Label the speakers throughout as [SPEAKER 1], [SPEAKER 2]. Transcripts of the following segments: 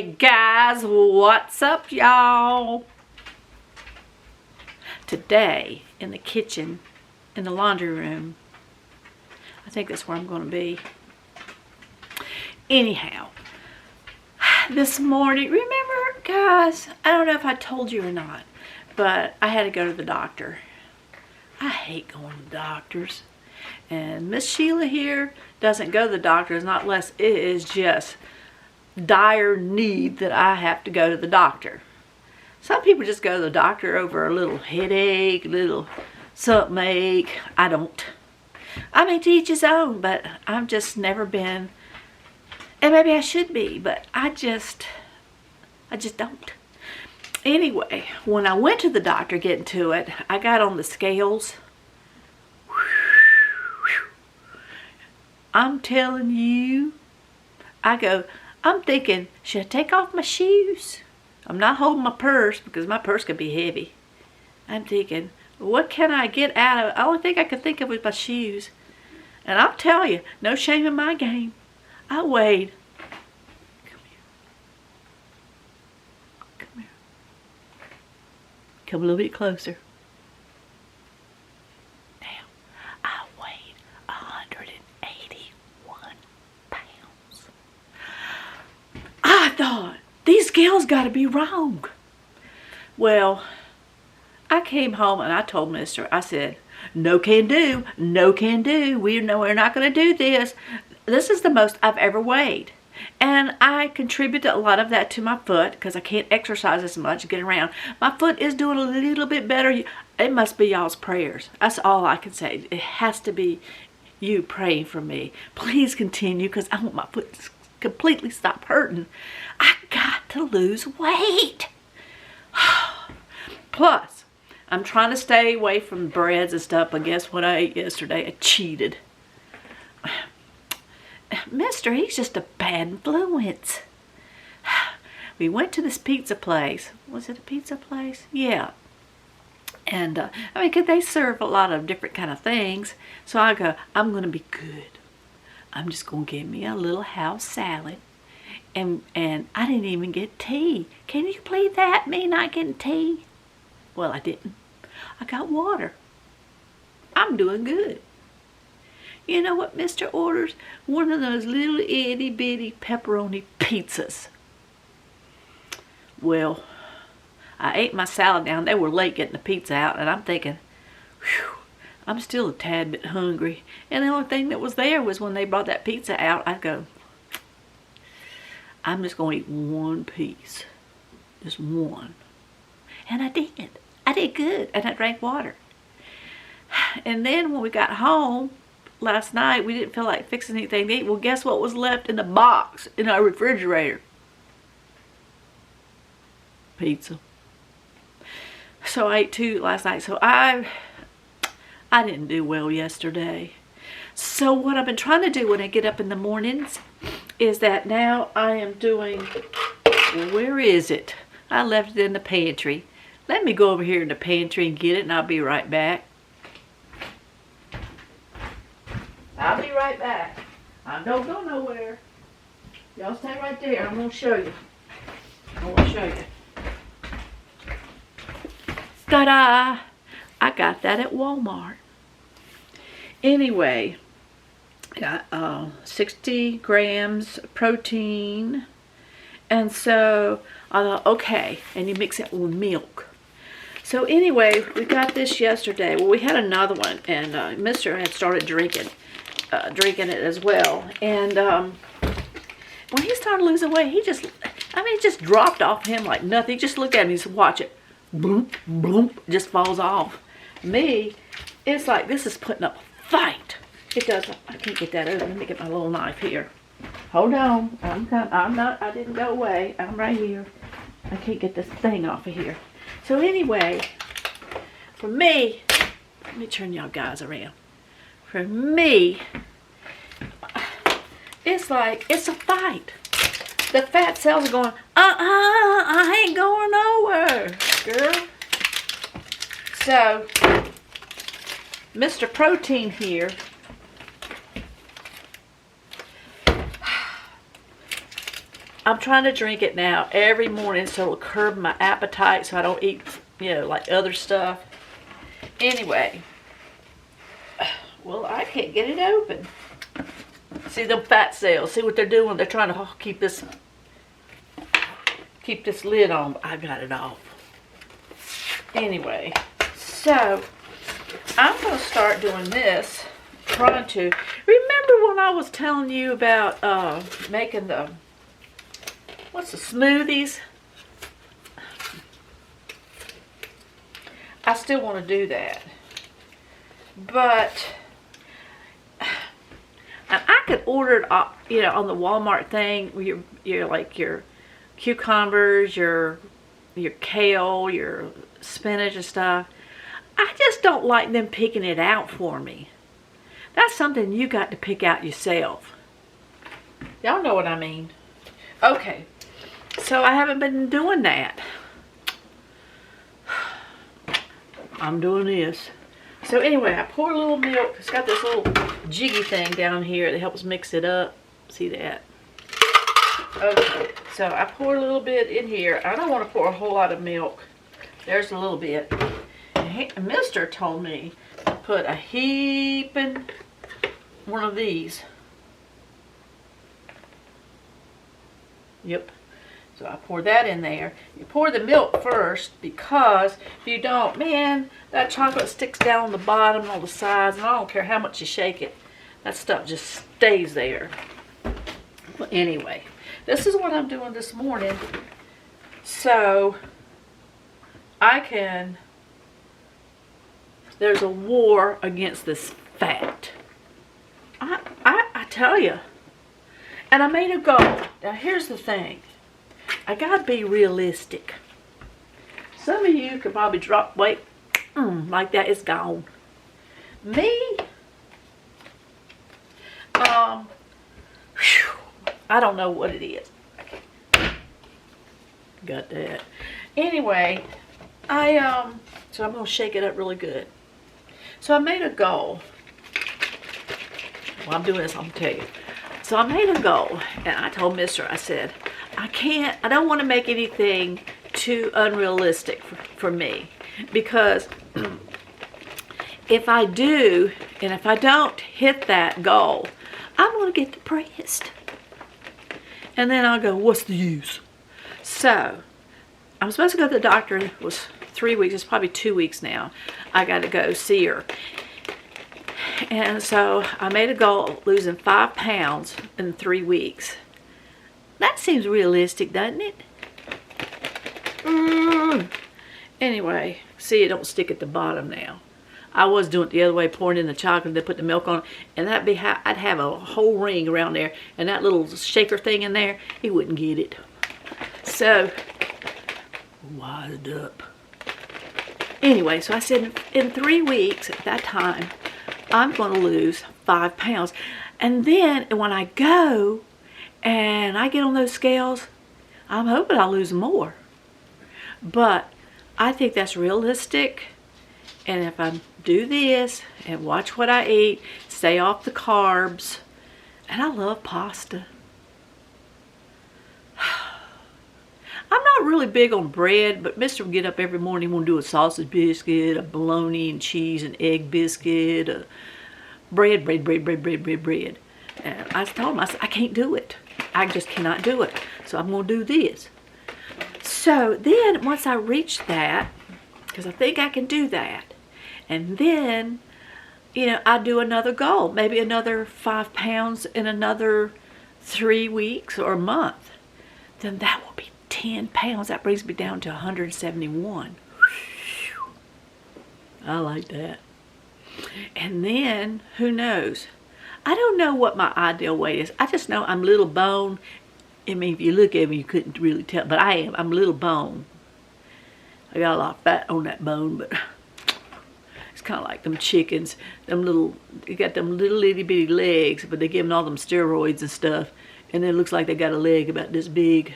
[SPEAKER 1] Hey guys, what's up y'all? Today in the kitchen, in the laundry room, I think that's where I'm going to be. Anyhow, this morning, remember guys, I don't know if I told you or not, but I had to go to the doctor. I hate going to doctors. And Miss Sheila here doesn't go to the doctors not unless it is just dire need that I have to go to the doctor. Some people just go to the doctor over a little headache, little something ache. I don't. I mean, to each his own, but I've just never been, and maybe I should be, but I just don't. Anyway, when I went to the doctor getting to it, I got on the scales. I'm telling you, I'm thinking, should I take off my shoes? I'm not holding my purse because my purse could be heavy. I'm thinking, what can I get out of it? The only thing I could think of was my shoes. And I'll tell you, no shame in my game. I weighed. Come here. Come a little bit closer. Now, I weighed 181 pounds. I thought, these scales got to be wrong. Well, I came home and I told Mister, I said, no can do, no can do. We're not going to do this. This is the most I've ever weighed. And I contributed a lot of that to my foot because I can't exercise as much, get around. My foot is doing a little bit better. It must be y'all's prayers. That's all I can say. It has to be you praying for me. Please continue because I want my foot to completely stop hurting. I got to lose weight. Plus, I'm trying to stay away from breads and stuff, but guess what I ate yesterday? I cheated. Mister, he's just a bad influence. We went to this pizza place. Was it a pizza place? Yeah. And, I mean, 'cause they serve a lot of different kind of things. So I go, I'm going to be good. I'm just going to get me a little house salad. And I didn't even get tea. Can you believe that? Me not getting tea? Well, I didn't. I got water. I'm doing good. You know what Mister orders? One of those little itty bitty pepperoni pizzas. Well, I ate my salad down. They were late getting the pizza out, and I'm thinking, whew, I'm still a tad bit hungry. And the only thing that was there was when they brought that pizza out, I go, I'm just going to eat one piece. Just one. And I did. I did good. And I drank water. And then when we got home last night, we didn't feel like fixing anything to eat. Well, guess what was left in the box in our refrigerator? Pizza. So I ate two last night. So I didn't do well yesterday. So what I've been trying to do when I get up in the mornings is that now I am doing, where is it? I left it in the pantry. Let me go over here in the pantry and get it, and I'll be right back. I'll be right back. I don't go nowhere. Y'all stay right there. I'm going to show you. Ta-da! I got that at Walmart. Anyway, got 60 grams protein. And so I thought, okay, and you mix it with milk. So anyway, we got this yesterday. Well, we had another one, and Mister had started drinking it as well. And when he started losing weight, he just dropped off him like nothing. He just looked at me and said, watch it. Bloop, bloop, just falls off. Me, it's like this is putting up a fight. It doesn't. I can't get that over. Let me get my little knife here. Hold on. I didn't go away. I'm right here. I can't get this thing off of here. So anyway, for me, let me turn y'all guys around. For me, it's like, it's a fight. The fat cells are going, I ain't going nowhere, girl. So, Mr. Protein here, I'm trying to drink it now every morning so it'll curb my appetite so I don't eat, you know, like other stuff. Anyway, well, I can't get it open. See them fat cells. See what they're doing? They're trying to keep this lid on. But I got it off. Anyway, so I'm going to start doing this. Trying to remember when I was telling you about making the smoothies. I still want to do that, but and I could order it, you know, on the Walmart thing. Where you're like your cucumbers, your kale, your spinach and stuff. I just don't like them picking it out for me. That's something you got to pick out yourself. Y'all know what I mean. Okay, so I haven't been doing that. I'm doing this. So anyway, I pour a little milk. It's got this little jiggy thing down here that helps mix it up. See that? Okay, so I pour a little bit in here. I don't want to pour a whole lot of milk. There's a little bit. And Mister told me to put a heaping one of these. Yep. So I pour that in there. You pour the milk first because if you don't, man, that chocolate sticks down on the bottom and on the sides, and I don't care how much you shake it. That stuff just stays there. Well, anyway, this is what I'm doing this morning. So I can, there's a war against this fat. I tell you. And I made a goal. Now here's the thing. I gotta be realistic. Some of you could probably drop weight like that. It's gone. Me, I don't know what it is. Got that. Anyway, so I'm gonna shake it up really good. So I made a goal. While I'm doing this, I'm gonna tell you. So I made a goal, and I told Mister, I said, I don't want to make anything too unrealistic for me, because if I do, and if I don't hit that goal, I'm going to get depressed. And then I'll go, what's the use? So I'm supposed to go to the doctor. It was 3 weeks. It's probably 2 weeks now. I got to go see her. And so I made a goal of losing 5 pounds in 3 weeks. That seems realistic, doesn't it? Anyway, see, it don't stick at the bottom now. I was doing it the other way, pouring in the chocolate, then put the milk on, and I'd have a whole ring around there, and that little shaker thing in there, he wouldn't get it. So, wired up. Anyway, so I said in 3 weeks at that time, I'm going to lose 5 pounds. And then when I go and I get on those scales, I'm hoping I'll lose more. But I think that's realistic. And if I do this and watch what I eat, stay off the carbs, and I love pasta. I'm not really big on bread, but Mister would get up every morning and want to do a sausage biscuit, a bologna and cheese and egg biscuit, a bread. And I told him, I said, I can't do it. I just cannot do it. So I'm going to do this. So then once I reach that, because I think I can do that, and then, you know, I do another goal, maybe another 5 pounds in another 3 weeks or a month, then that will be 10 pounds. That brings me down to 171. I like that. And then, who knows? I don't know what my ideal weight is. I just know I'm little bone. I mean, if you look at me, you couldn't really tell, but I am. I'm little bone. I got a lot of fat on that bone, but it's kind of like them chickens. You got them little itty bitty legs, but they give them all them steroids and stuff, and then it looks like they got a leg about this big.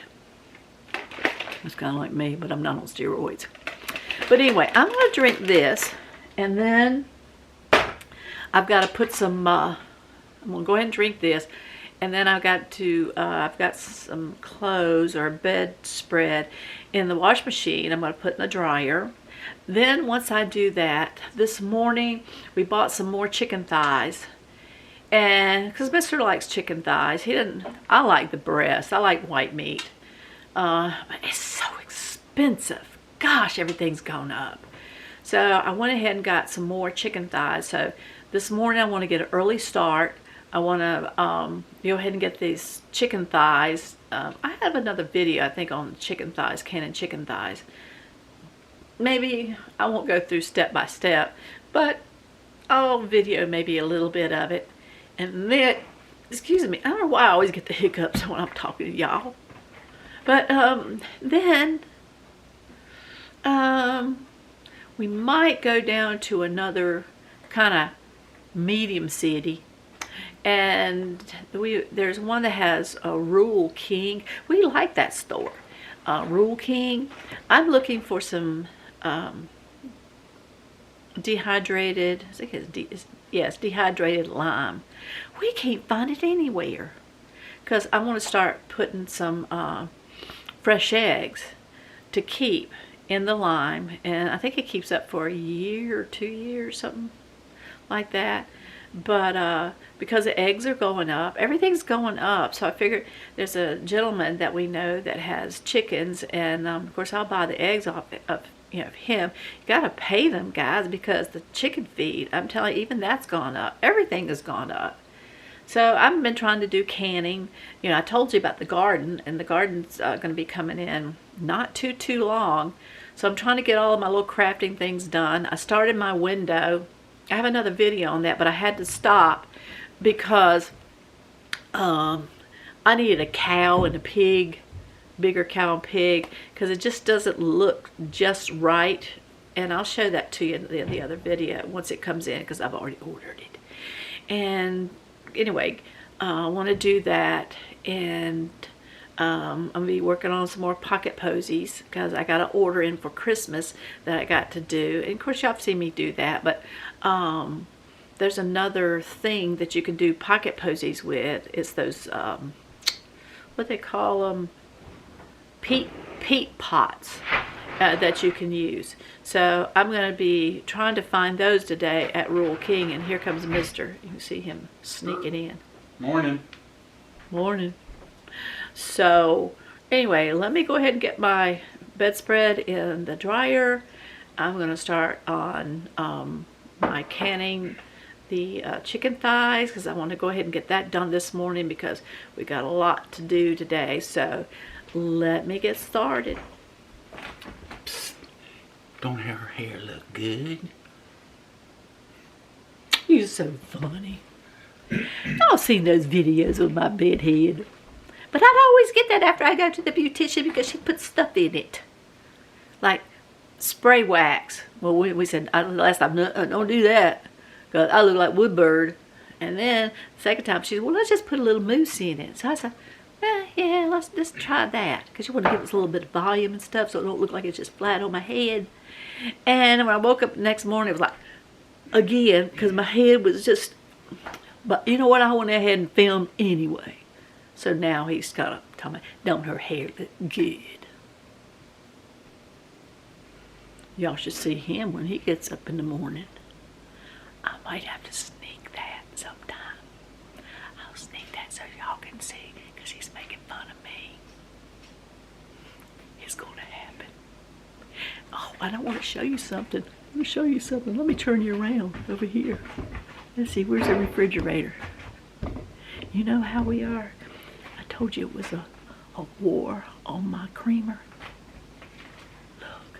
[SPEAKER 1] It's kind of like me, but I'm not on steroids. But anyway, I'm going to drink this, and then I've got to put some, I'm going to go ahead and drink this, And then I've got some clothes or a bedspread in the wash machine. I'm going to put in the dryer. Then once I do that, this morning we bought some more chicken thighs. And because Mr. likes chicken thighs, I like the breast. I like white meat. But it's so expensive. Gosh, everything's gone up. So I went ahead and got some more chicken thighs. So this morning I want to get an early start. I want to go ahead and get these chicken thighs. I have another video, I think, on chicken thighs, canning chicken thighs. Maybe I won't go through step by step, but I'll video maybe a little bit of it. And then, excuse me, I don't know why I always get the hiccups when I'm talking to y'all. But then we might go down to another kind of medium city. And there's one that has a Rural King. We like that store, Rural King. I'm looking for some dehydrated, I think it's dehydrated lime. We can't find it anywhere because I want to start putting some fresh eggs to keep in the lime, and I think it keeps up for a year or 2 years, something like that. But because the eggs are going up, everything's going up, so I figured there's a gentleman that we know that has chickens, and of course I'll buy the eggs off of him. You gotta pay them, guys, because the chicken feed, I'm telling you, even that's gone up. Everything has gone up. So I've been trying to do canning. I told you about the garden, and the garden's going to be coming in not too long. So I'm trying to get all of my little crafting things done. I started my window. I have another video on that, but I had to stop because I needed a cow and a pig, bigger cow and pig, because it just doesn't look just right. And I'll show that to you in the other video once it comes in, because I've already ordered it. And anyway, I want to do that, and I'm going to be working on some more pocket posies because I got an order in for Christmas that I got to do. And of course, y'all have seen me do that, but there's another thing that you can do pocket posies with. It's those, what they call them, peat pots that you can use. So I'm going to be trying to find those today at Rural King, and here comes Mr. You can see him sneaking in.
[SPEAKER 2] Morning.
[SPEAKER 1] Morning. So anyway, let me go ahead and get my bedspread in the dryer. I'm going to start on my canning the chicken thighs, because I want to go ahead and get that done this morning because we got a lot to do today. So let me get started.
[SPEAKER 2] Psst. Don't her hair look good?
[SPEAKER 1] You're so funny. Y'all seen those videos of my bed head. But I'd always get that after I go to the beautician because she puts stuff in it. Like spray wax. Well, we said last time, don't do that, because I look like Woodbird. And then the second time she said, well, let's just put a little mousse in it. So I said, yeah, let's just try that, because you want to give us a little bit of volume and stuff so it don't look like it's just flat on my head. And when I woke up the next morning, it was like, again, because my head was just, but you know what, I went ahead and filmed anyway. So now he's kind of telling me, don't her hair look good? Y'all should see him when he gets up in the morning. I might have to sneak that sometime. I'll sneak that so y'all can see, because he's making fun of me. It's going to happen. Oh, I don't want to show you something. Let me show you something. Let me turn you around over here. Let's see, where's the refrigerator? You know how we are. I told you it was a war on my creamer. Look.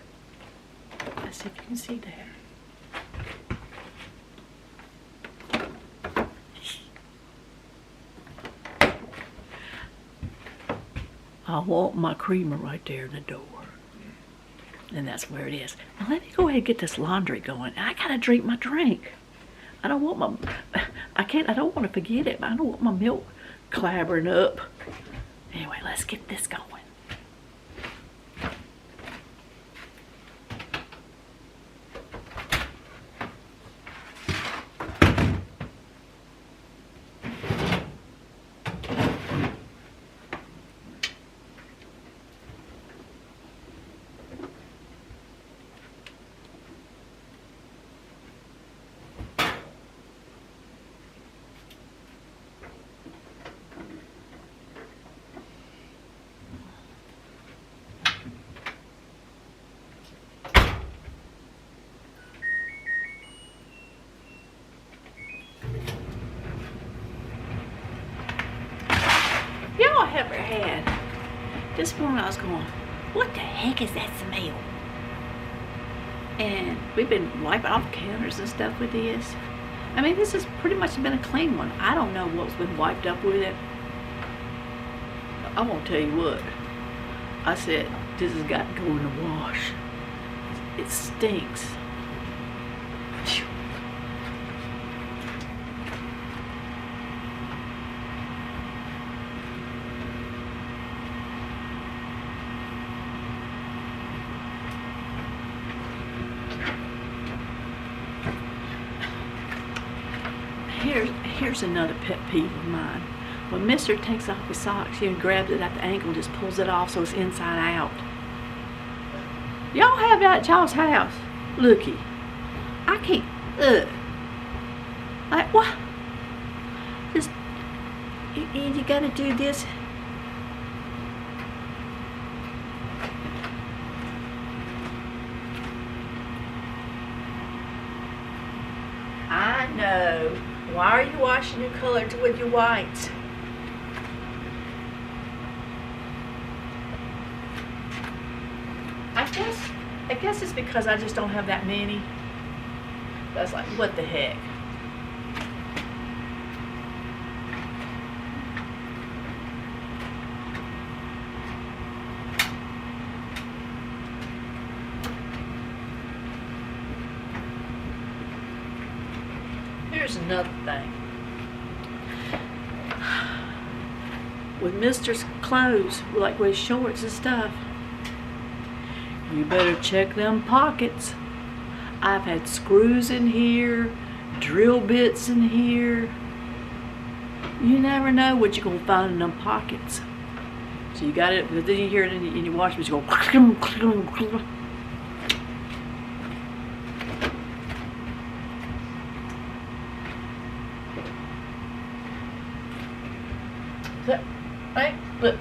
[SPEAKER 1] Let's see if you can see that. I want my creamer right there in the door. And that's where it is. Now let me go ahead and get this laundry going. I gotta drink my drink. I don't want my, I don't want to forget it, but I don't want my milk clabbering up. Anyway, let's get this going. y'all ever had? This morning I was going, what the heck is that smell? And we've been wiping off counters and stuff with this. I mean, this has pretty much been a clean one. I don't know what's been wiped up with it. I won't tell you what. I said, this has got to go in the wash. It stinks. Here's another pet peeve of mine. When Mister takes off his socks, he grabs it at the ankle and just pulls it off so it's inside out. Y'all have that at y'all's house? Looky. I can't, like, what? Just, you gotta do this. I know. Why are you washing your colors with your whites? I guess it's because I just don't have that many. That's like, what the heck? Here's another thing. With Mister's clothes, like with his shorts and stuff, you better check them pockets. I've had screws in here, drill bits in here. You never know what you're going to find in them pockets. So you got it, but then you hear it in your washing machine go. Right? Look.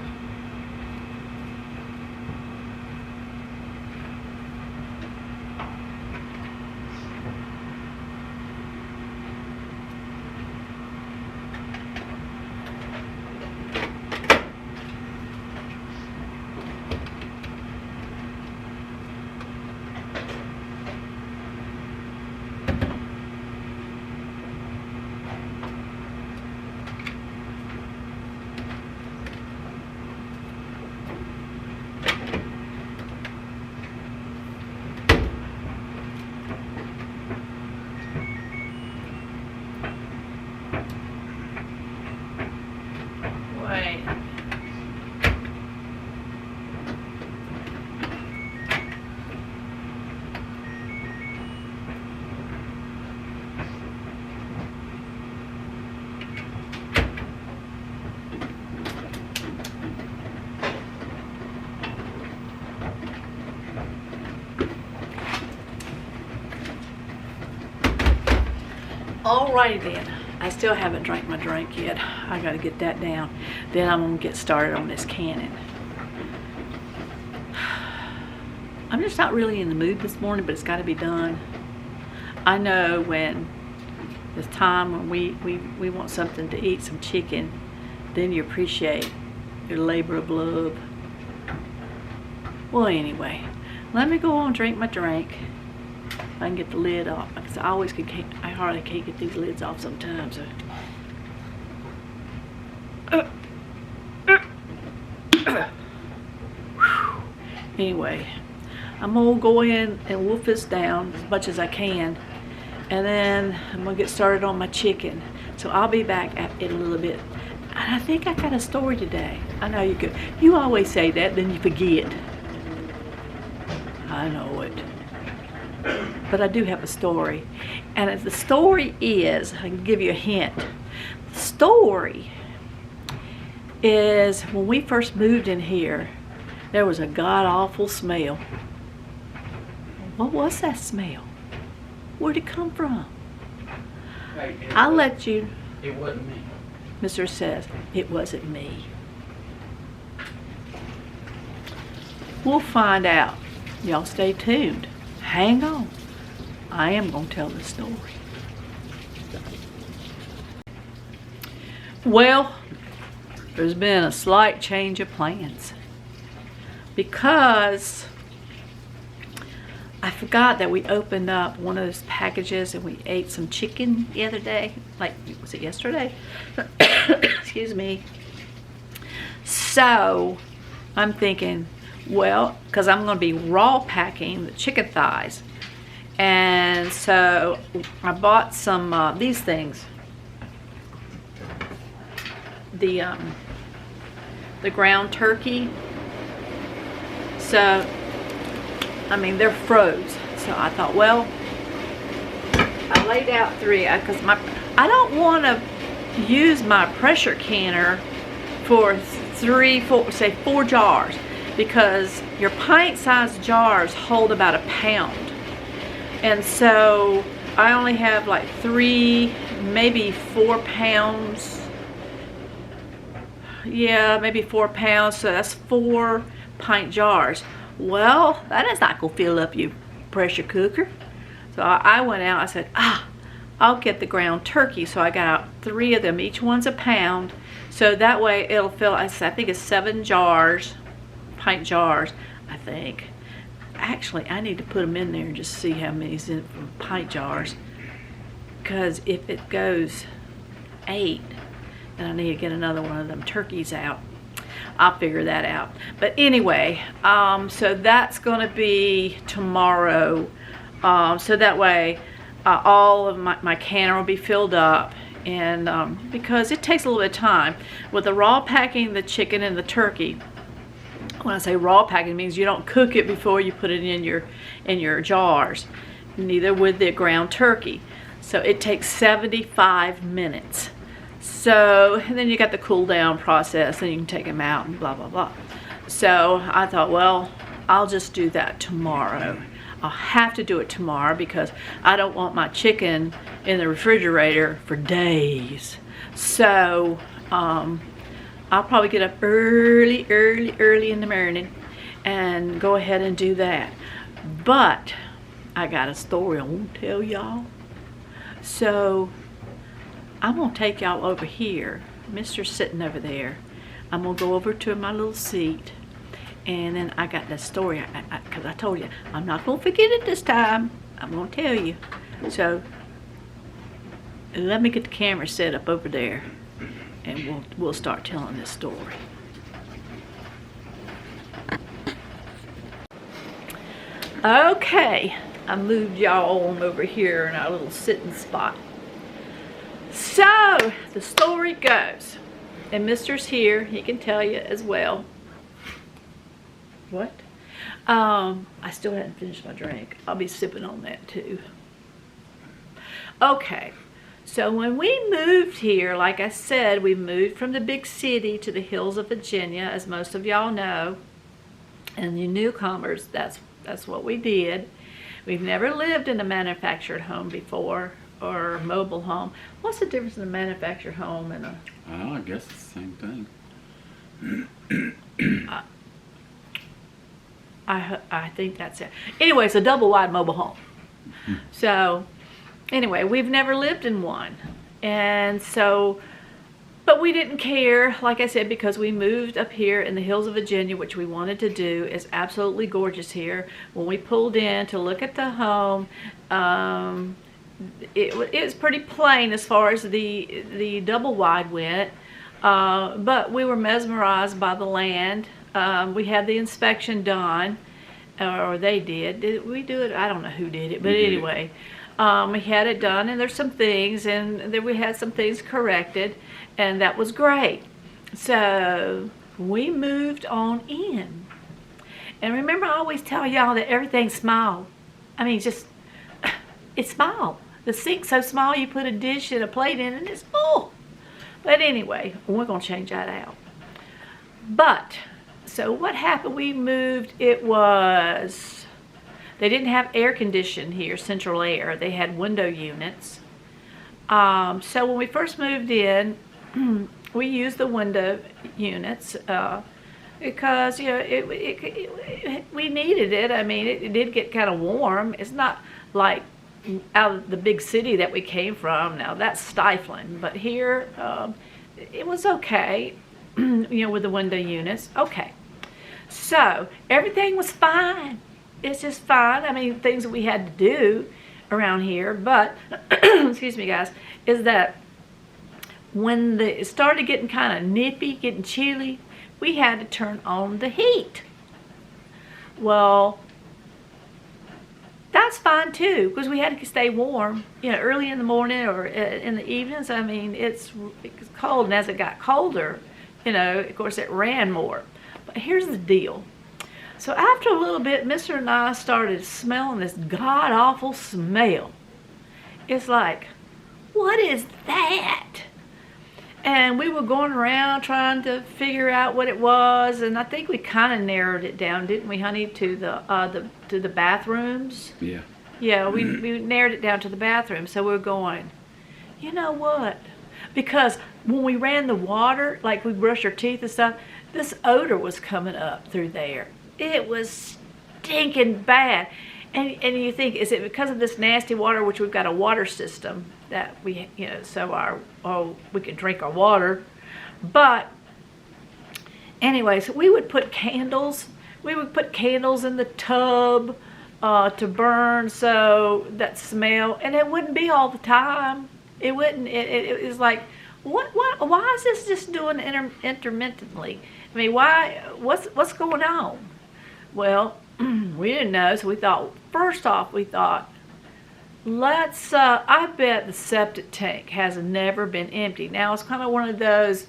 [SPEAKER 1] Wait. Alrighty then. I still haven't drank my drink yet. I gotta get that down. Then I'm gonna get started on this canning. I'm just not really in the mood this morning, but it's gotta be done. I know when it's time when we want something to eat, some chicken, then you appreciate your labor of love. Well, anyway, let me go on and drink my drink. I can get the lid off, because I hardly can't get these lids off sometimes. Anyway, I'm gonna go in and wolf this down as much as I can, and then I'm gonna get started on my chicken. So I'll be back in a little bit. And I think I got a story today. I know you could. You always say that, then you forget. I know it. But I do have a story. And the story is, I can give you a hint. The story is when we first moved in here, there was a god-awful smell. What was that smell? Where'd it come from? I'll let you.
[SPEAKER 2] It wasn't me.
[SPEAKER 1] Mr. says, it wasn't me. We'll find out. Y'all stay tuned. Hang on. I am going to tell the story. Well, there's been a slight change of plans because I forgot that we opened up one of those packages and we ate some chicken the other day. Like, was it yesterday? Excuse me. So I'm thinking, well, because I'm going to be raw packing the chicken thighs. And so I bought some, these things. The ground turkey. So, I mean, they're froze. So I thought, well, I laid out 3 because I don't want to use my pressure canner for 4 jars, because your pint-sized jars hold about 1 pound, and so I only have like 3, maybe 4 pounds. Yeah, maybe 4 pounds. So that's 4 pint jars. Well, that is not gonna fill up your pressure cooker. So I went out. I said, I'll get the ground turkey. So I got out 3 of them. Each one's 1 pound. So that way it'll fill, I think it's 7 jars, pint jars, I think. Actually, I need to put them in there and just see how many's in pint jars. Because if it goes 8, then I need to get another one of them turkeys out. I'll figure that out. But anyway, so that's going to be tomorrow. So that way all of my canner will be filled up. And because it takes a little bit of time with the raw packing the chicken and the turkey. When I say raw packing, it means you don't cook it before you put it in your jars. Neither with the ground turkey. So it takes 75 minutes. So, and then you got the cool down process, and you can take them out and blah blah blah. So I thought, well, I'll just do that tomorrow. I'll have to do it tomorrow because I don't want my chicken in the refrigerator for days. So I'll probably get up early in the morning and go ahead and do that. But I got a story I want to tell y'all. So I'm going to take y'all over here. Mister's sitting over there. I'm going to go over to my little seat. And then I got that story, because I told you, I'm not going to forget it this time. I'm going to tell you. So, let me get the camera set up over there, and we'll start telling this story. Okay, I moved y'all on over here in our little sitting spot. So, the story goes, and Mister's here, he can tell you as well. What? I still hadn't finished my drink. I'll be sipping on that too. Okay, so when we moved here, like I said, we moved from the big city to the hills of Virginia, as most of y'all know. And you newcomers, that's what we did. We've never lived in a manufactured home before, or mobile home. What's the difference in a manufactured home and a...
[SPEAKER 2] I guess it's the same thing.
[SPEAKER 1] I think that's it. Anyway, it's a double wide mobile home. So, anyway, we've never lived in one. And so, but we didn't care, like I said, because we moved up here in the hills of Virginia, which we wanted to do. It's absolutely gorgeous here. When we pulled in to look at the home, it was pretty plain as far as the double wide went. But we were mesmerized by the land. We had the inspection done, or they did. Did we do it? I don't know who did it, but anyway, we had it done, and there's some things, and then we had some things corrected, and that was great. So we moved on in. And remember, I always tell y'all that everything's small. I mean, just, it's small. The sink's so small, you put a dish and a plate in, and it's full. But anyway, we're going to change that out. But... so what happened, we moved, they didn't have air conditioning here, central air. They had window units. So when we first moved in, we used the window units because, you know, we needed it. I mean, it did get kind of warm. It's not like out of the big city that we came from. Now, that's stifling. But here, it was okay. with the window units. Okay. So everything was fine. It's just fine. I mean, things that we had to do around here, but excuse me, guys, is that when it started getting kind of nippy, getting chilly, we had to turn on the heat. Well, that's fine too, because we had to stay warm, early in the morning or in the evenings. I mean, it's cold, and as it got colder, of course, it ran more. But here's the deal. So after a little bit, Mr. and I started smelling this god-awful smell. It's like, what is that? And we were going around trying to figure out what it was, and I think we kind of narrowed it down, didn't we, honey, to the bathrooms?
[SPEAKER 2] Yeah.
[SPEAKER 1] Yeah, we narrowed it down to the bathroom. So we were going, you know what? Because when we ran the water, like we brushed our teeth and stuff, this odor was coming up through there. It was stinking bad. And you think, is it because of this nasty water, which we've got a water system that we, so we could drink our water. But anyways, we would put candles. We would put candles in the tub to burn, so that smell, and it wouldn't be all the time. It wouldn't. It was like, why is this just doing intermittently? I mean, why? What's going on? Well, we didn't know, so we thought, first off, let's, I bet the septic tank has never been empty. Now, it's kind of one of those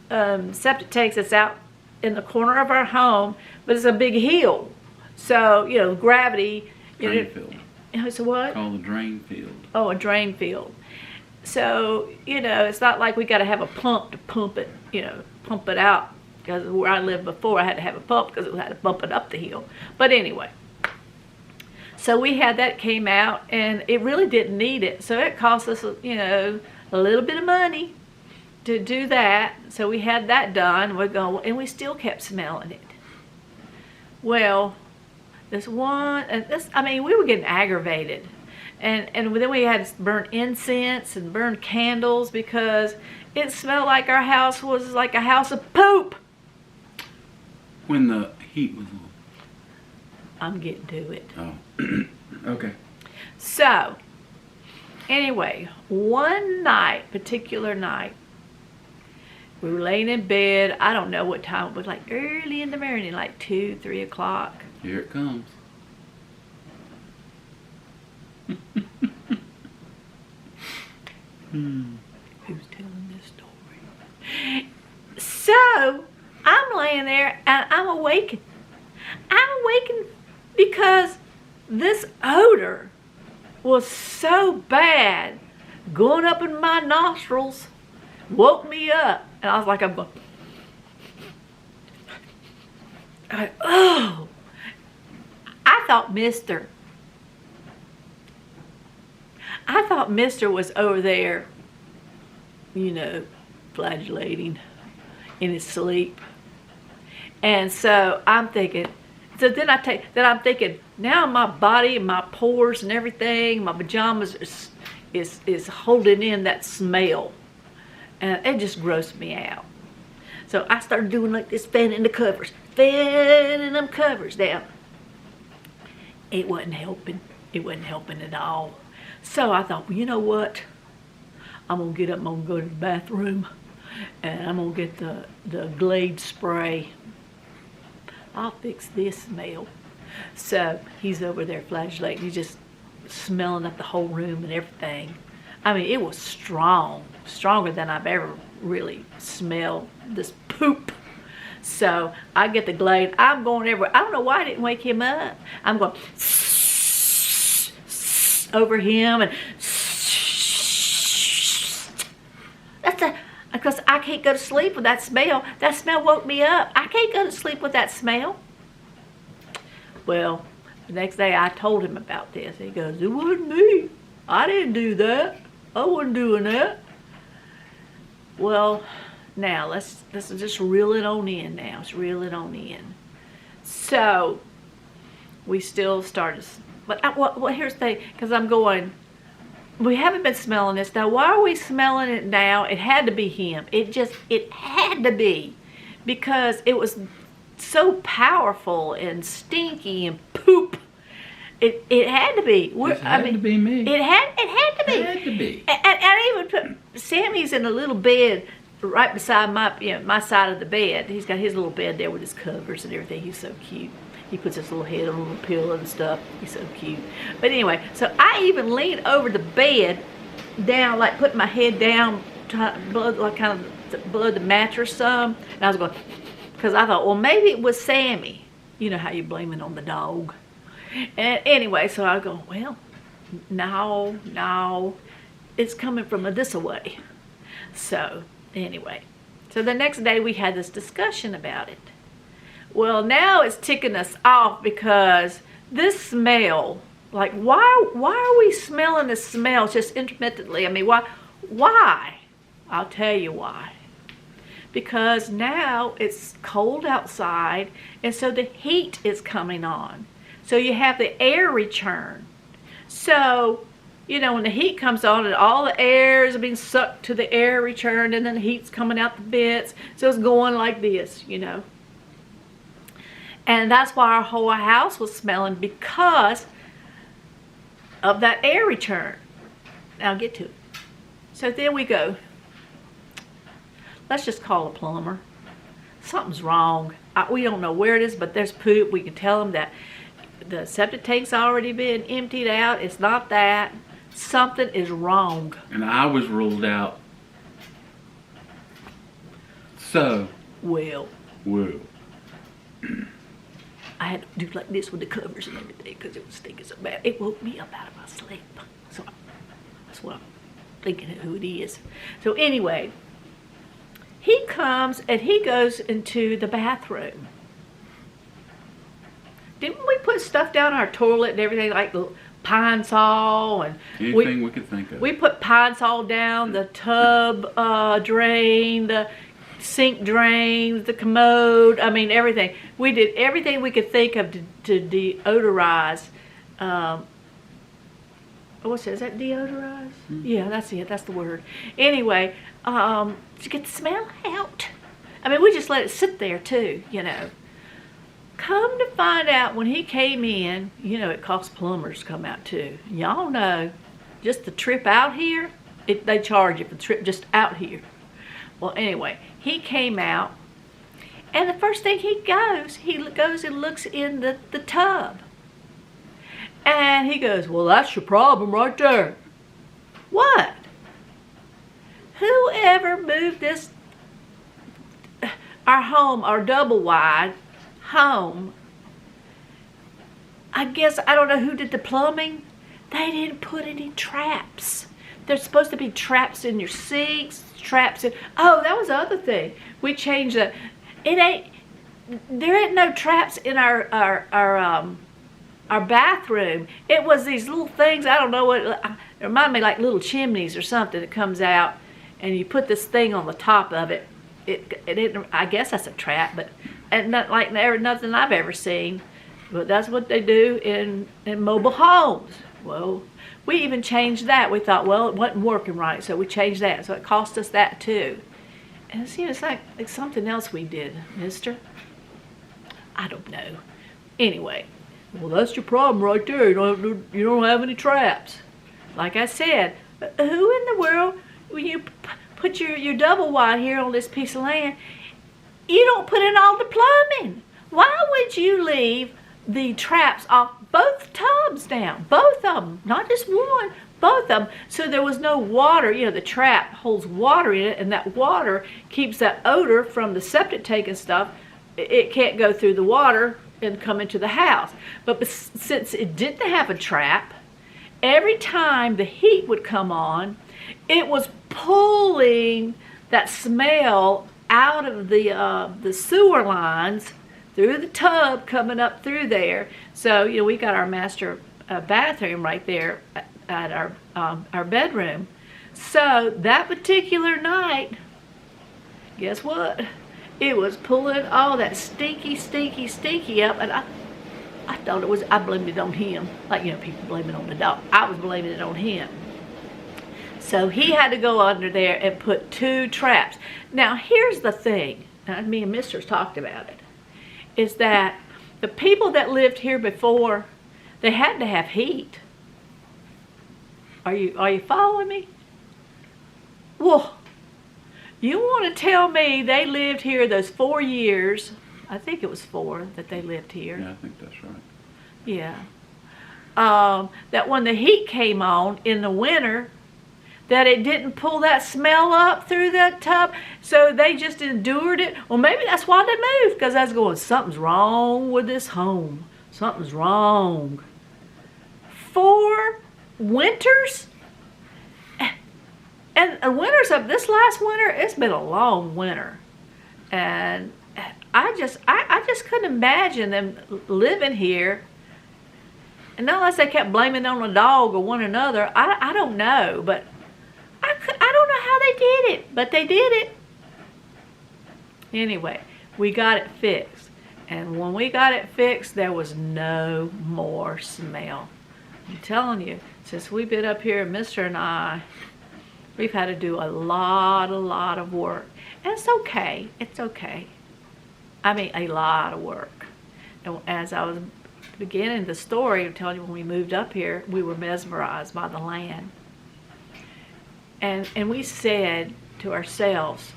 [SPEAKER 1] septic tanks that's out in the corner of our home, but it's a big hill. So, gravity.
[SPEAKER 2] Drain field.
[SPEAKER 1] It's a what?
[SPEAKER 2] Called a drain field.
[SPEAKER 1] Oh, a drain field. So, it's not like we got to have a pump to pump it out. Because where I lived before, I had to have a pump because we had to bump it up the hill. But anyway, so we had that came out, and it really didn't need it. So it cost us, a little bit of money to do that. So we had that done. And we still kept smelling it. Well, we were getting aggravated. And then we had to burn incense and burn candles because it smelled like our house was like a house of poop.
[SPEAKER 2] When the heat was on.
[SPEAKER 1] I'm getting to it.
[SPEAKER 2] Oh. Okay.
[SPEAKER 1] So, anyway, one particular night, we were laying in bed. I don't know what time it was, like early in the morning, like 2, 3 o'clock.
[SPEAKER 2] Here it comes.
[SPEAKER 1] Who's telling this story? So, I'm laying there and I'm awakened. I'm awakened because this odor was so bad, going up in my nostrils, woke me up. And I was like, I'm going, oh. I thought Mr. was over there, flagellating in his sleep. And so I'm thinking, now my body and my pores and everything, my pajamas is holding in that smell. And it just grossed me out. So I started doing like this, fanning them covers down. It wasn't helping. It wasn't helping at all. So I thought, well, you know what? I'm going to get up, I'm going to go to the bathroom, and I'm going to get the Glade spray. I'll fix this smell. So he's over there flagellating. He's just smelling up the whole room and everything. I mean, it was strong, stronger than I've ever really smelled this poop. So I get the Glade. I'm going everywhere. I don't know why I didn't wake him up. I'm going over him and because I can't go to sleep with that smell. That smell woke me up. I can't go to sleep with that smell. Well, the next day I told him about this. He goes, it wasn't me. I didn't do that. I wasn't doing that. Well, now let's just reel it on in now. Let's reel it on in. So we still started, but well, here's the thing, because I'm going, we haven't been smelling this. Now, why are we smelling it now? It had to be him. It had to be. because it was so powerful and stinky and poop. It had to be.
[SPEAKER 2] It had to be me.
[SPEAKER 1] It had to be.
[SPEAKER 2] It had to be.
[SPEAKER 1] And I even put Sammy's in a little bed right beside my side of the bed. He's got his little bed there with his covers and everything. He's so cute. He puts his little head on a little pillow and stuff. He's so cute. But anyway, so I even leaned over the bed down, like putting my head down, trying to blow, like kind of blow the mattress some. And I was going, because I thought, well, maybe it was Sammy. You know how you blame it on the dog. And anyway, so I go, well, no, it's coming from this way. So anyway, so the next day we had this discussion about it. Well, now it's ticking us off because this smell, like why are we smelling this smell just intermittently? I mean, why? I'll tell you why. Because now it's cold outside, and so the heat is coming on. So you have the air return. So, you know, when the heat comes on and all the air is being sucked to the air return, and then the heat's coming out the vents. So it's going like this, you know. And that's why our whole house was smelling, because of that air return. Now I'll get to it. So then we go, let's just call a plumber. Something's wrong. We don't know where it is, but there's poop. We can tell them that the septic tank's already been emptied out. It's not that. Something is wrong.
[SPEAKER 2] And I was ruled out. So.
[SPEAKER 1] Well.
[SPEAKER 2] Whoa.
[SPEAKER 1] I had to do like this with the covers and everything because it was stinking so bad. It woke me up out of my sleep. So that's what I'm thinking of who it is. So anyway, he comes and he goes into the bathroom. Didn't we put stuff down our toilet and everything, like the Pine Sol and
[SPEAKER 2] anything we could think of?
[SPEAKER 1] We put Pine Sol down, the tub drain, the sink drains, the commode. I mean, everything. We did everything we could think of to deodorize. What's that? Is that deodorize? Mm-hmm. Yeah, that's it. That's the word. Anyway, to get the smell out. I mean, we just let it sit there too, you know. Come to find out, when he came in, you know, it costs plumbers to come out too. Y'all know, just the trip out here, they charge you for the trip just out here. Well, anyway, he came out, and the first thing he goes and looks in the tub. And he goes, well, that's your problem right there. What? Whoever moved this, our home, our double wide home, I guess, I don't know who did the plumbing. They didn't put any traps. There's supposed to be traps in your sinks, traps in, oh, that was the other thing. We changed the, there ain't no traps in our bathroom. It was these little things, I don't know what, it reminded me like little chimneys or something that comes out, and you put this thing on the top of it. I guess that's a trap, but and not like nothing I've ever seen. But that's what they do in mobile homes. Well, we even changed that. We thought, well, it wasn't working right, so we changed that. So it cost us that too. And it's like something else we did, mister. I don't know. Anyway, well, that's your problem right there. You don't have any traps. Like I said, who in the world, when you put your double wide here on this piece of land, you don't put in all the plumbing? Why would you leave the traps off both tubs down? Both of them, not just one, both of them. So there was no water. You know, the trap holds water in it, and that water keeps that odor from the septic tank and stuff. It can't go through the water and come into the house. But since it didn't have a trap, every time the heat would come on, it was pulling that smell out of the sewer lines through the tub coming up through there. So, you know, we got our master bathroom right there at our bedroom. So that particular night, guess what? It was pulling all that stinky up, and I thought it was, I blamed it on him. Like, you know, people blame it on the dog. I was blaming it on him. So he had to go under there and put 2 traps. Now, here's the thing. and me and Mister's talked about it, is that the people that lived here before, they had to have heat. Are you following me? Well, you want to tell me they lived here those 4 years? I think it was 4 that they lived here.
[SPEAKER 2] Yeah, I think that's right.
[SPEAKER 1] Yeah. That when the heat came on in the winter, that it didn't pull that smell up through that tub, so they just endured it. Well, maybe that's why they moved, because I was going, something's wrong with this home. Something's wrong. 4 winters? And the winters of this last winter, it's been a long winter. And I just couldn't imagine them living here. And unless they kept blaming it on a dog or one another, I don't know. But I don't know how they did it, but they did it. Anyway, we got it fixed. And when we got it fixed, there was no more smell. I'm telling you, since we've been up here, Mr. and I, we've had to do a lot of work. And it's okay. It's okay. I mean, a lot of work. And as I was beginning the story, I'm telling you, when we moved up here, we were mesmerized by the land. And we said to ourselves,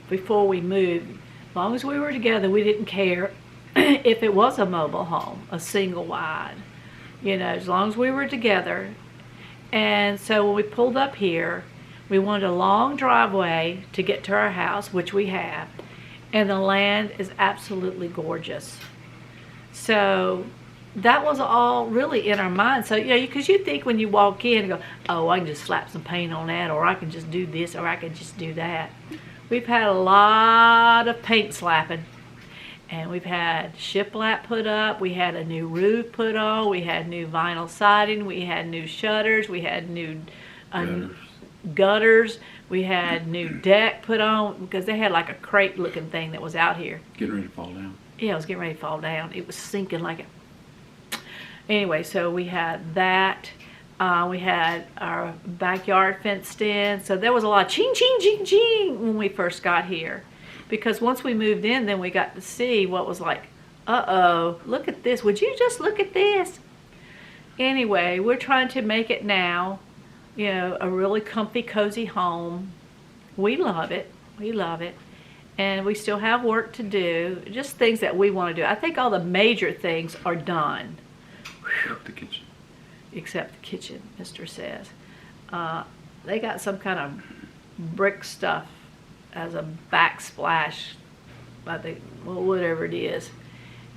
[SPEAKER 1] before we moved, as long as we were together, we didn't care if it was a mobile home, a single wide. You know, as long as we were together. And so when we pulled up here, we wanted a long driveway to get to our house, which we have. And the land is absolutely gorgeous. So that was all really in our mind. So, you know, because you think when you walk in and go, oh, I can just slap some paint on that, or I can just do this, or I can just do that. We've had a lot of paint slapping. And we've had shiplap put up, we had a new roof put on, we had new vinyl siding, we had new shutters, we had new gutters, we had new deck put on, because they had like a crate looking thing that was out here.
[SPEAKER 2] Getting ready to fall down.
[SPEAKER 1] Yeah, it was getting ready to fall down. It was sinking like it. Anyway, so we had that. We had our backyard fenced in. So there was a lot of ching, ching, ching, ching when we first got here. Because once we moved in, then we got to see what was like, uh-oh, look at this. Would you just look at this? Anyway, we're trying to make it now, you know, a really comfy, cozy home. We love it. We love it. And we still have work to do, just things that we want to do. I think all the major things are done.
[SPEAKER 2] Except the kitchen.
[SPEAKER 1] Except the kitchen, Mr. says. They got some kind of brick stuff as a backsplash, I think, well, whatever it is.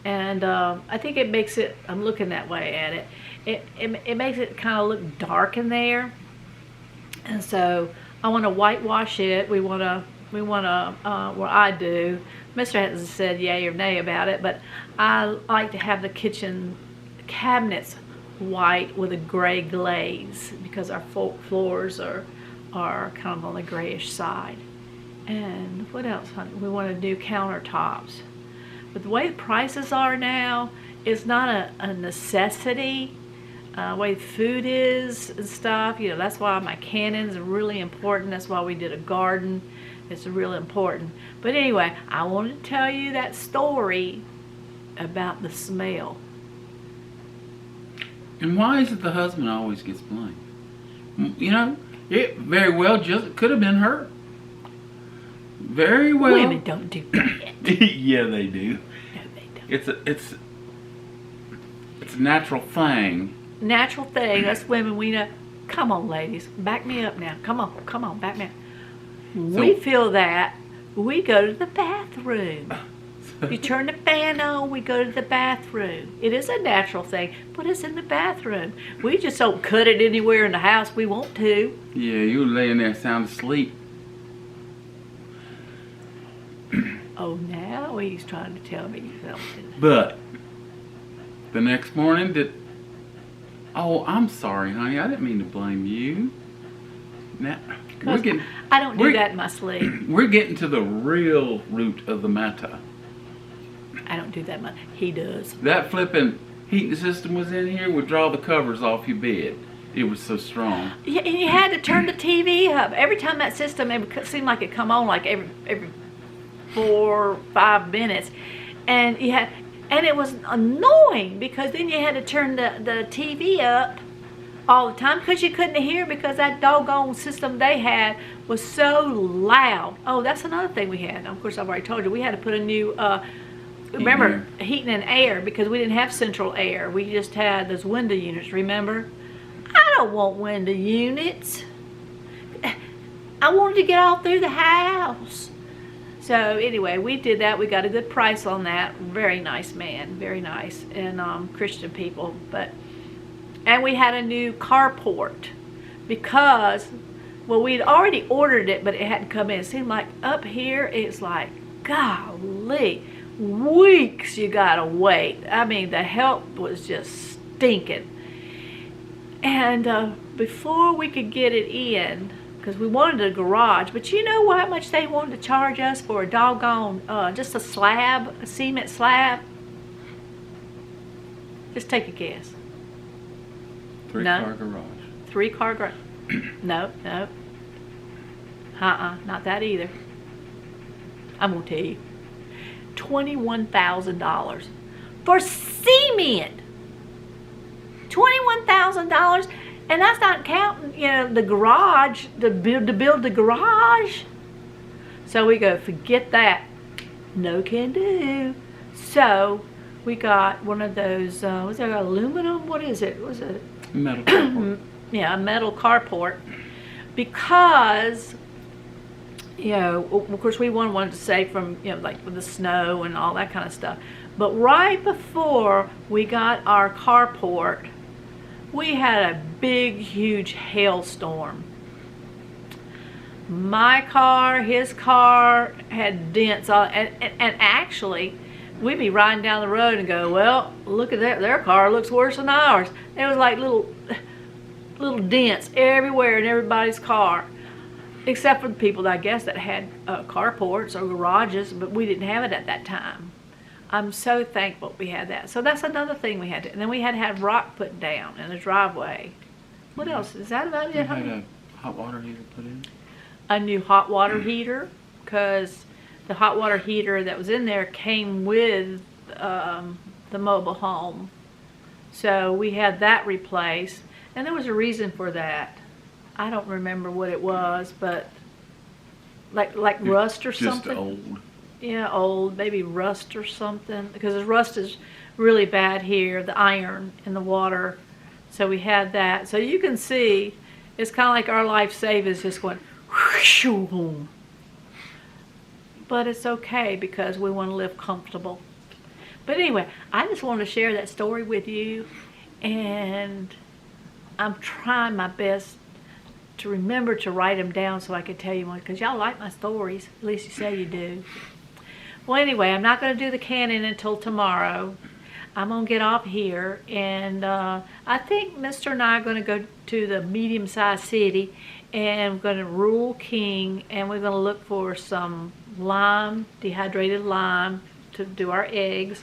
[SPEAKER 1] And I think it makes it, I'm looking that way at it, it makes it kind of look dark in there. And so I want to whitewash it. We want to, well, I do. Mr. hasn't said yay or nay about it, but I like to have the kitchen cabinets white with a gray glaze, because our floors are kind of on the grayish side. And what else, honey? We want to do countertops. But the way the prices are now, it's not a necessity. The way food is and stuff, you know, that's why my cannons are really important. That's why we did a garden. It's really important. But anyway, I wanted to tell you that story about the smell.
[SPEAKER 2] And why is it the husband always gets blamed? You know, it very well just could have been her. Very well.
[SPEAKER 1] Women don't do that.
[SPEAKER 2] Yeah, they do.
[SPEAKER 1] No, they don't.
[SPEAKER 2] It's a natural thing.
[SPEAKER 1] Natural thing. Us women, we know. Come on, ladies, back me up now. Come on, back me up. We feel that. We go to the bathroom. You turn the fan on, we go to the bathroom. It is a natural thing, but it's in the bathroom. We just don't cut it anywhere in the house we want to.
[SPEAKER 2] Yeah, you laying there sound asleep.
[SPEAKER 1] Oh, now he's trying to tell me something.
[SPEAKER 2] But the next morning, oh, I'm sorry, honey. I didn't mean to blame you. Now,
[SPEAKER 1] I don't do that in my sleep.
[SPEAKER 2] We're getting to the real root of the matter.
[SPEAKER 1] I don't do that much. He does.
[SPEAKER 2] That flipping heating system was in here would draw the covers off your bed. It was so strong.
[SPEAKER 1] Yeah, and you had to turn the TV up. Every time that system, it seemed like it come on like every 4 or 5 minutes, and it was annoying because then you had to turn the TV up all the time because you couldn't hear because that doggone system they had was so loud. Oh, that's another thing we had. Of course, I've already told you we had to put a new remember heating and air because we didn't have central air. We just had those window units. Remember? I don't want window units. I wanted to get all through the house. So anyway, we did that. We got a good price on that. Very nice man, very nice, and Christian people. And we had a new carport because, well, we'd already ordered it, but it hadn't come in. It seemed like up here, it's like, golly, weeks you gotta wait. I mean, the help was just stinking. And before we could get it in, because we wanted a garage, but you know how much they wanted to charge us for a doggone, just a slab, a cement slab? Just take a guess.
[SPEAKER 2] Three-car garage.
[SPEAKER 1] 3-car garage. No. Not that either. I'm going to tell you. $21,000 for cement. $21,000, and that's not counting, the garage, to build the garage. So we go, forget that. No can do. So we got one of those, was there aluminum? What is it? Was it?
[SPEAKER 2] Metal carport.
[SPEAKER 1] Yeah, a metal carport. Because, of course we wanted to save from, like with the snow and all that kind of stuff. But right before we got our carport, we had a big, huge hailstorm. My car, his car had dents on, and actually, we'd be riding down the road and go, well, look at their car looks worse than ours. There was like little dents everywhere in everybody's car, except for the people, I guess, that had carports or garages, but we didn't have it at that time. I'm so thankful we had that. So that's another thing we had to, and then we had to have rock put down in the driveway. What else? Is that about it?
[SPEAKER 2] You had a hot water heater put in?
[SPEAKER 1] A new hot water heater, because the hot water heater that was in there came with the mobile home. So we had that replaced, and there was a reason for that. I don't remember what it was, but like rust or something.
[SPEAKER 2] Just old.
[SPEAKER 1] Yeah, old, maybe rust or something, because the rust is really bad here, the iron in the water. So we had that. So you can see, it's kind of like our life savings just went whoosh. But it's okay because we want to live comfortable. But anyway, I just wanted to share that story with you, and I'm trying my best to remember to write them down so I can tell you one, because y'all like my stories. At least you say you do. Well, anyway, I'm not going to do the cannon until tomorrow. I'm going to get off here, and I think Mr. and I are going to go to the medium-sized city, and we're going to Rural King, and we're going to look for some lime, dehydrated lime, to do our eggs,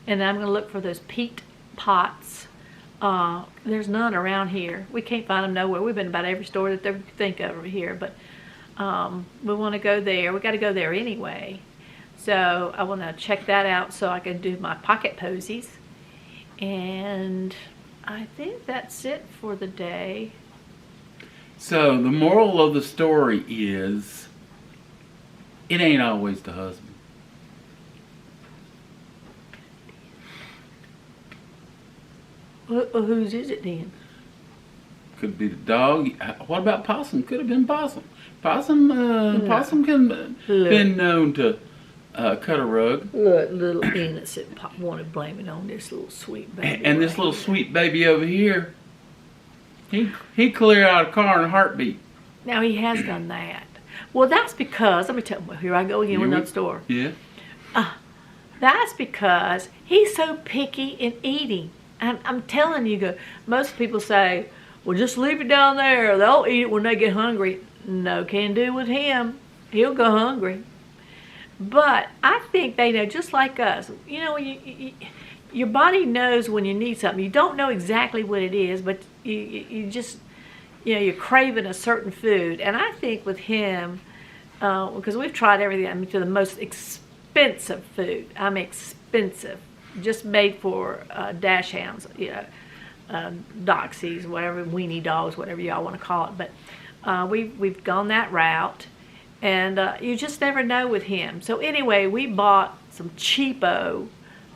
[SPEAKER 1] and then I'm going to look for those peat pots. There's none around here. We can't find them nowhere. We've been about every store that they think of over here, but we want to go there. We got to go there anyway. So I want to check that out so I can do my pocket posies. And I think that's it for the day.
[SPEAKER 2] So the moral of the story is, it ain't always the husband.
[SPEAKER 1] Well, whose is it then?
[SPEAKER 2] Could be the dog. What about possum? Could have been possum. Possum can been known to cut a rug.
[SPEAKER 1] Look, little innocent wanted blaming on this little sweet baby.
[SPEAKER 2] And this little sweet baby over here, he clear out a car in a heartbeat.
[SPEAKER 1] Now he has done that. Well, that's because, let me tell you, here I go again with another story.
[SPEAKER 2] Yeah.
[SPEAKER 1] That's because he's so picky in eating. I'm telling you, most people say, well, just leave it down there. They'll eat it when they get hungry. No can do with him. He'll go hungry. But I think they know, just like us. You know, your body knows when you need something. You don't know exactly what it is, but you just, you're craving a certain food. And I think with him, because we've tried everything. I mean, to the most expensive food. I mean, expensive, just made for dash hounds, doxies, whatever, weenie dogs, whatever y'all want to call it. But we've gone that route, and you just never know with him. So anyway, we bought some cheapo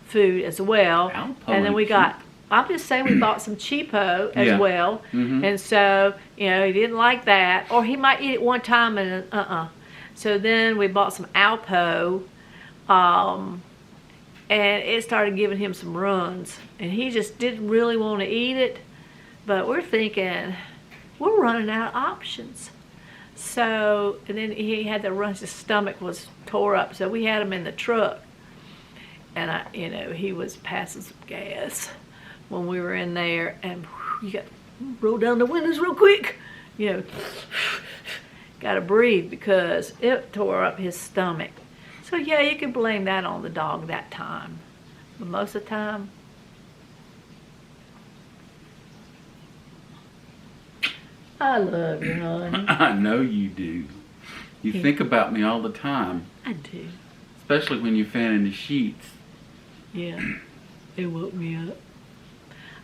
[SPEAKER 1] food as well, and then we got. I'm just saying we bought some cheapo as well, and so he didn't like that, or he might eat it one time and So then we bought some Alpo, and it started giving him some runs, and he just didn't really want to eat it. But we're thinking we're running out of options. So and then he had the runs. His stomach was tore up, so we had him in the truck, and he was passing some gas when we were in there, and you got to roll down the windows real quick, got to breathe because it tore up his stomach. So yeah, you can blame that on the dog that time, but most of the time, I love you, honey.
[SPEAKER 2] I know you do. You think about me all the time.
[SPEAKER 1] I do.
[SPEAKER 2] Especially when you're fanning the sheets.
[SPEAKER 1] Yeah, it woke me up.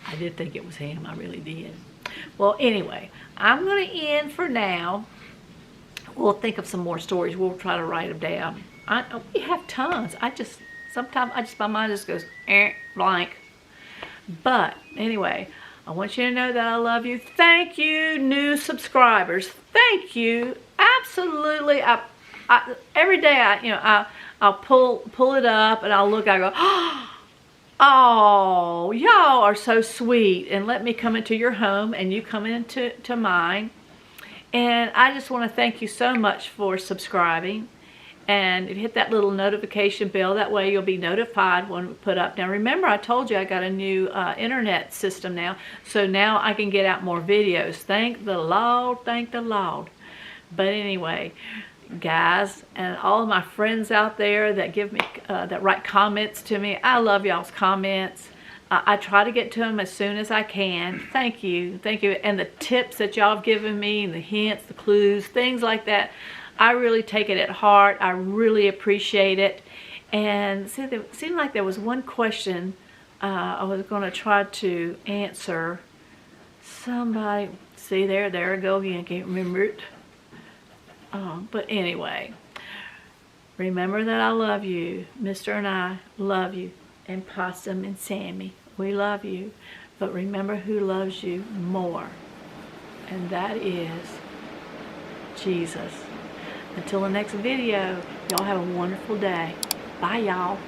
[SPEAKER 1] I did think it was him. I really did. Well, anyway, I'm going to end for now. We'll think of some more stories. We'll try to write them down. We have tons. Sometimes my mind just goes blank. But anyway, I want you to know that I love you. Thank you, new subscribers. Thank you. Absolutely. Every day I'll pull it up and I'll look. I go, oh, y'all are so sweet, and let me come into your home and you come into mine. And I just want to thank you so much for subscribing, and hit that little notification bell. That way you'll be notified when we put up. Now remember, I told you I got a new internet system now, so now I can get out more videos. Thank the Lord, thank the Lord. But anyway, guys, and all of my friends out there that give me that write comments to me, I love y'all's comments. I try to get to them as soon as I can. Thank you, and the tips that y'all have given me, and the hints, the clues, things like that, I really take it at heart. I really appreciate it. And see, it seemed like there was one question I was going to try to answer. Somebody, see there I go again, I can't remember it. But anyway, remember that I love you. Mr. and I love you. And Possum and Sammy, we love you. But remember who loves you more. And that is Jesus. Until the next video, y'all have a wonderful day. Bye, y'all.